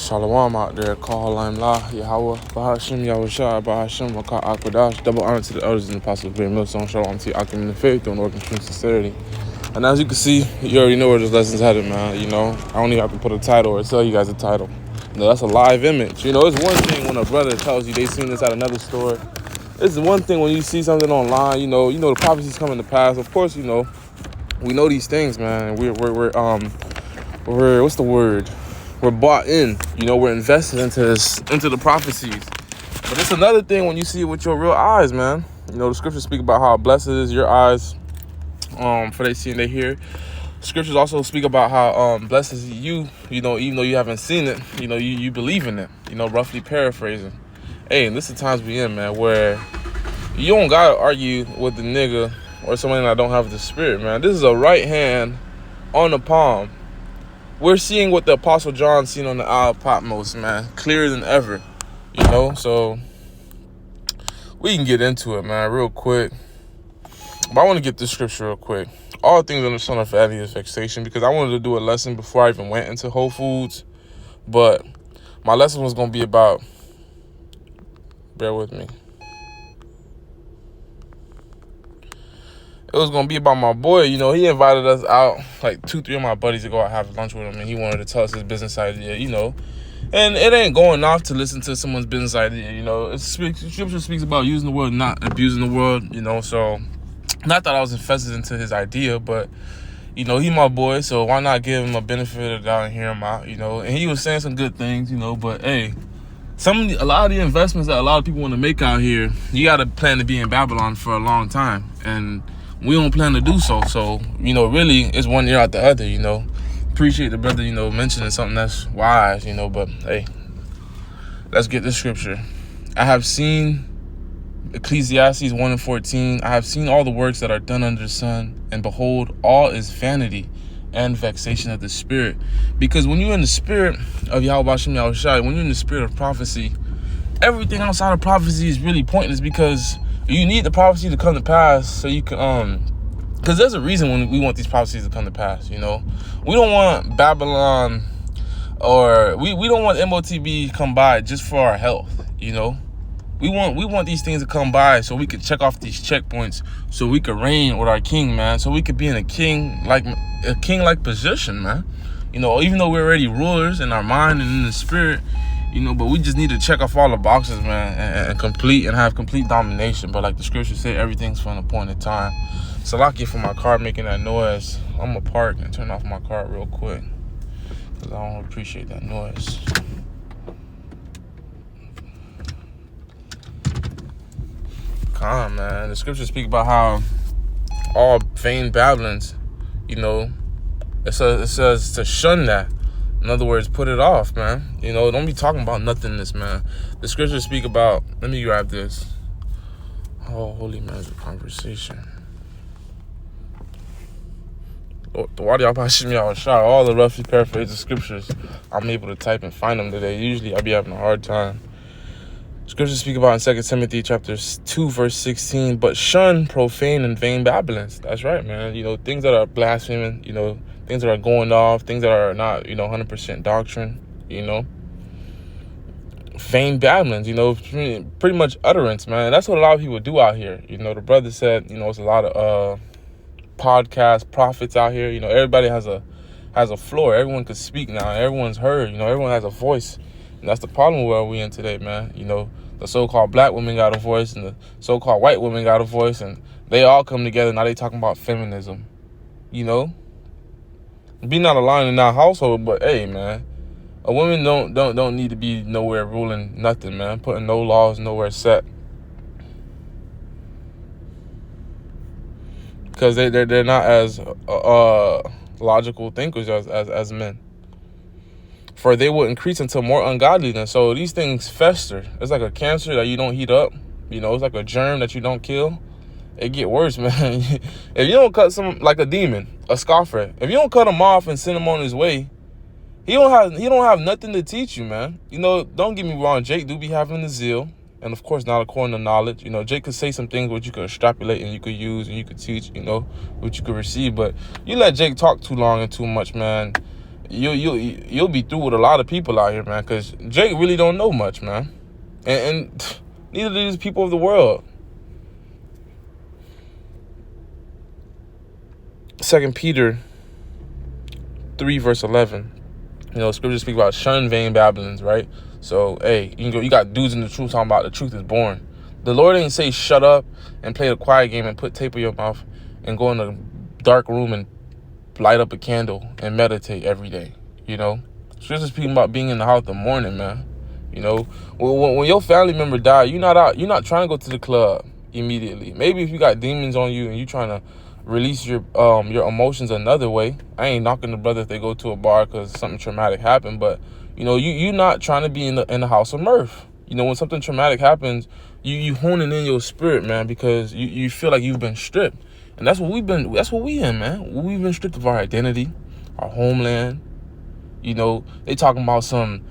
Shalom out there, call La, Yahweh, Bahashim, Yahushua, Bahashim, Makah, Akwadash, double honor to the elders and the apostles of Great Millstone, Shalom to Akim in the faith, doing work in true sincerity. And as you can see, you already know where this lesson's headed, man. You know, I don't even have to put a title or tell you guys a title. You know, that's a live image. You know, it's one thing when a brother tells you they seen this at another store. It's one thing when you see something online, you know the prophecies coming to pass. Of course, you know, we know these things, man. We're what's the word? We're bought in, you know, we're invested into the prophecies. But it's another thing when you see it with your real eyes, man. You know, the scriptures speak about how blessed is your eyes, for they see and they hear. Scriptures also speak about how blessed is you, you know, even though you haven't seen it, you know, you believe in it, you know, roughly paraphrasing. Hey, and this is the times we in, man, where you don't gotta argue with the nigga or somebody that don't have the spirit, man. This is a right hand on the palm. We're seeing what the Apostle John seen on the Isle of Patmos, man. Clearer than ever, you know? So, we can get into it, man, real quick. But I want to get this scripture real quick. All things under the sun are vanity and vexation, because I wanted to do a lesson before I even went into Whole Foods. But my lesson was going to be about, bear with me. It was going to be about my boy. You know, he invited us out, like 2-3 of my buddies, to go out and have lunch with him. And he wanted to tell us his business idea, you know. And it ain't going off to listen to someone's business idea, you know. Scripture speaks about using the world, not abusing the world, you know. So, not that I was invested into his idea, but, you know, he my boy. So, why not give him a benefit of the doubt and hear him out, you know. And he was saying some good things, you know. But, hey, a lot of the investments that a lot of people want to make out here, you got to plan to be in Babylon for a long time. And we don't plan to do so. So, you know, really, it's one ear out the other, you know. Appreciate the brother, you know, mentioning something that's wise, you know. But, hey, let's get this scripture. I have seen Ecclesiastes 1:14. I have seen all the works that are done under the sun, and behold, all is vanity and vexation of the spirit. Because when you're in the spirit of Yahweh Hashem Yahushua, when you're in the spirit of prophecy, everything outside of prophecy is really pointless, because you need the prophecy to come to pass so you can, because there's a reason when we want these prophecies to come to pass, you know. We don't want Babylon, or we don't want MOTB come by just for our health, you know. We want these things to come by so we can check off these checkpoints, so we can reign with our king, man. So we could be in a king-like position, man. You know, even though we're already rulers in our mind and in the spirit, you know, but we just need to check off all the boxes, man, and have complete domination. But like the scriptures say, everything's for an appointed time. So lucky for my car making that noise. I'm gonna park and turn off my car real quick, because I don't appreciate that noise. Come on, man. The scriptures speak about how all vain babblings, you know, it says to shun that. In other words, put it off, man. You know, don't be talking about nothingness, man. The scriptures speak about, let me grab this. Oh, holy man's conversation. All the roughly paraphrased scriptures, I'm able to type and find them today. Usually I be having a hard time. Scriptures speak about in 2 Timothy chapter 2, verse 16, but shun profane and vain babblings. That's right, man. You know, things that are blaspheming, you know, things that are going off, things that are not, you know, 100% doctrine, you know. Vain babblings, you know, pretty much utterance, man. That's what a lot of people do out here. You know, the brother said, you know, it's a lot of podcast prophets out here. You know, everybody has a floor. Everyone can speak now. Everyone's heard. You know, everyone has a voice. And that's the problem where we in today, man. You know, the so-called black women got a voice, and the so-called white women got a voice, and they all come together. Now they talking about feminism, you know. Be not aligned in our household, but hey, man, a woman don't need to be nowhere ruling nothing, man. Putting no laws nowhere set, because they're not as logical thinkers as men. For they will increase into more ungodliness. So these things fester. It's like a cancer that you don't heat up. You know, it's like a germ that you don't kill. It get worse, man. If you don't cut some, like a demon, a scoffer, if you don't cut him off and send him on his way, he don't have nothing to teach you, man. You know, don't get me wrong, Jake do be having the zeal, and of course not according to knowledge. You know, Jake could say some things which you could extrapolate and you could use and you could teach, you know, which you could receive. But you let Jake talk too long and too much, man, you'll be through with a lot of people out here, man. Because Jake really don't know much, man, and neither do these people of the world. 2 Peter 3 verse 11. Scriptures speak about shun vain babblings, right? So, hey, you got dudes in the truth talking about the truth is boring. The Lord ain't say shut up and play the quiet game and put tape in your mouth and go in a dark room and light up a candle and meditate every day. Scriptures speaking about being in the house in the morning, man. When your family member die, you're not trying to go to the club immediately. Maybe if you got demons on you and you trying to release your emotions another way. I ain't knocking the brother if they go to a bar because something traumatic happened, but you not trying to be in the house of mirth. When something traumatic happens, you honing in your spirit, man, because you feel like you've been stripped. And that's what we in, man. We've been stripped of our identity, our homeland. They talking about some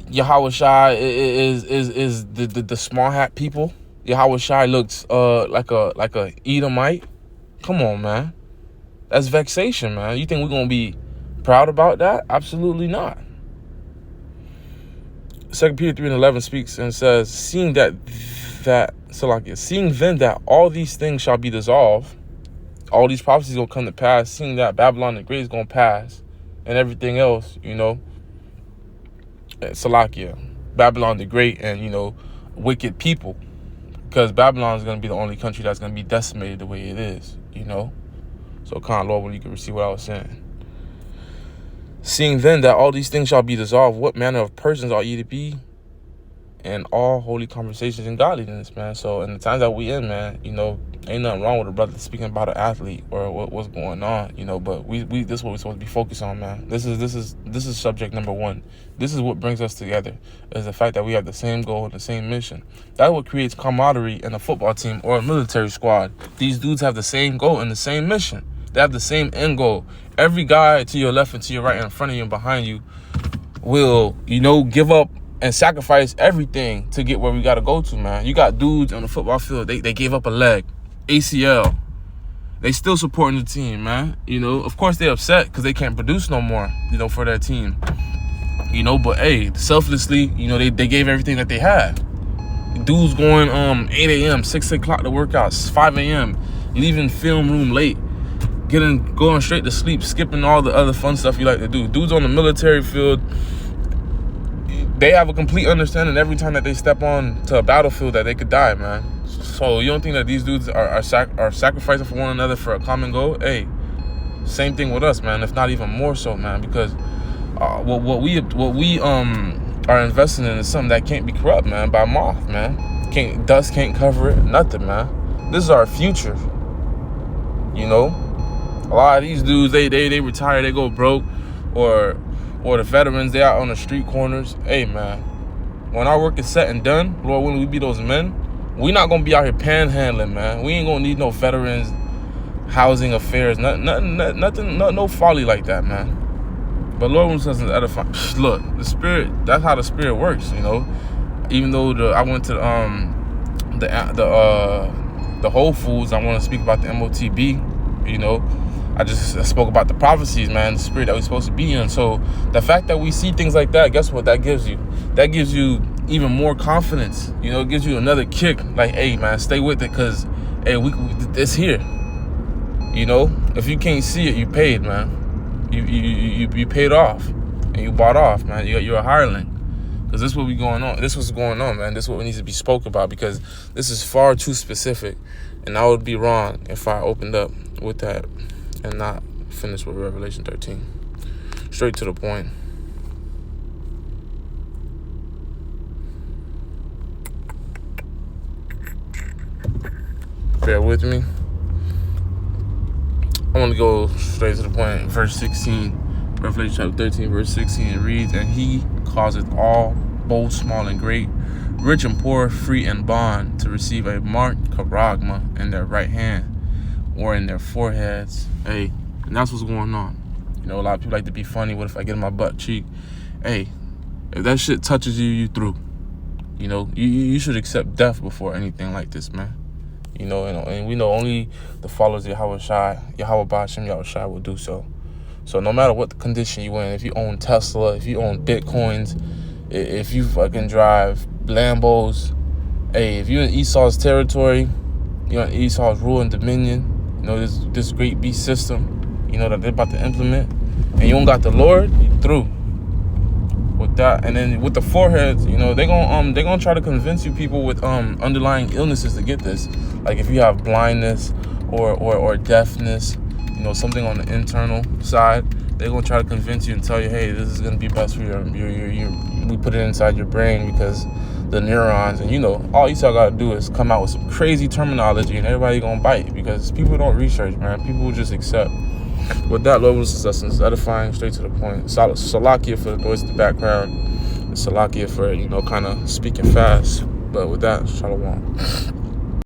Yahweh Shai is the small hat people. Yahweh Shai looks like a Edomite. Come on, man. That's vexation, man. You think we're going to be proud about that? Absolutely not. 2 Peter 3 and 11 speaks and says, seeing then that all these things shall be dissolved, all these prophecies going to come to pass, seeing that Babylon the Great is going to pass, and everything else, Salakia, Babylon the Great and, wicked people. Because Babylon is going to be the only country that's going to be decimated the way it is, So, Lord, when you can receive what I was saying. Seeing then that all these things shall be dissolved, what manner of persons ought ye to be in all holy conversations and godliness, man? So, in the times that we in, man, ain't nothing wrong with a brother speaking about an athlete or what's going on, but we this is what we're supposed to be focused on, man. This is subject number one. This is what brings us together, is the fact that we have the same goal and the same mission. That's what creates camaraderie in a football team or a military squad. These dudes have the same goal and the same mission. They have the same end goal. Every guy to your left and to your right and in front of you and behind you will, give up and sacrifice everything to get where we got to go to, man. You got dudes on the football field, they gave up a leg, ACL. They still supporting the team, man. Of course they upset because they can't produce no more, for their team. But hey, selflessly, they gave everything that they had. Dudes going 8 a.m., 6 o'clock to workouts, 5 a.m., leaving film room late, going straight to sleep, skipping all the other fun stuff you like to do. Dudes on the military field, they have a complete understanding every time that they step on to a battlefield that they could die, man. So you don't think that these dudes are sacrificing for one another for a common goal? Hey, same thing with us, man. If not even more so, man. Because what we are investing in is something that can't be corrupt, man. By moth, man. Dust can't cover it. Nothing, man. This is our future. A lot of these dudes, they retire, they go broke, or the veterans, they out on the street corners. Hey, man, when our work is set and done, Lord willing, we be those men. We not gonna be out here panhandling, man. We ain't gonna need no veterans housing affairs, nothing, no folly like that, man. But Lord willing, doesn't edify. Look, the spirit. That's how the spirit works, Even though I went to the Whole Foods, I want to speak about the MOTB. I just spoke about the prophecies, man, the spirit that we're supposed to be in. So the fact that we see things like that, guess what that gives you? That gives you even more confidence. It gives you another kick. Like, hey, man, stay with it, because, hey, it's here. If you can't see it, you paid, man. You paid off, and you bought off, man. You're a hireling. Because this is what This is what's going on, man. This is what needs to be spoke about, because this is far too specific, and I would be wrong if I opened up with that and not finish with Revelation 13. Straight to the point. Bear with me. I want to go straight to the point. Verse 16, Revelation chapter 13, verse 16, it reads, and he causeth all, both small and great, rich and poor, free and bond, to receive a marked charagma in their right hand or in their foreheads. Hey, and that's what's going on. A lot of people like to be funny. What if I get in my butt cheek? Hey, if that shit touches you, you through. You should accept death before anything like this, man. And we know only the followers of Yahweh Shai, Yahweh Ba'ashem Yahweh Shai will do so. So no matter what the condition you in, if you own Tesla, if you own Bitcoins, if you fucking drive Lambos, hey, if you're in Esau's territory, you're in Esau's rule and dominion, you know, this great beast system, you know, that they're about to implement, and you don't got the Lord, you through with that. And then with the foreheads, you know, they're gonna try to convince you people with underlying illnesses to get this. Like if you have blindness or deafness, you know, something on the internal side, they're gonna try to convince you and tell you, hey, this is gonna be best for your we put it inside your brain because the neurons, and you know, all Esau gotta do is come out with some crazy terminology and everybody gonna bite, because people don't research, man. People will just accept. With that, Lord, success, edifying, straight to the point. Salakia for the noise in the background. Salakia for, you know, kind of speaking fast. But with that, shalom.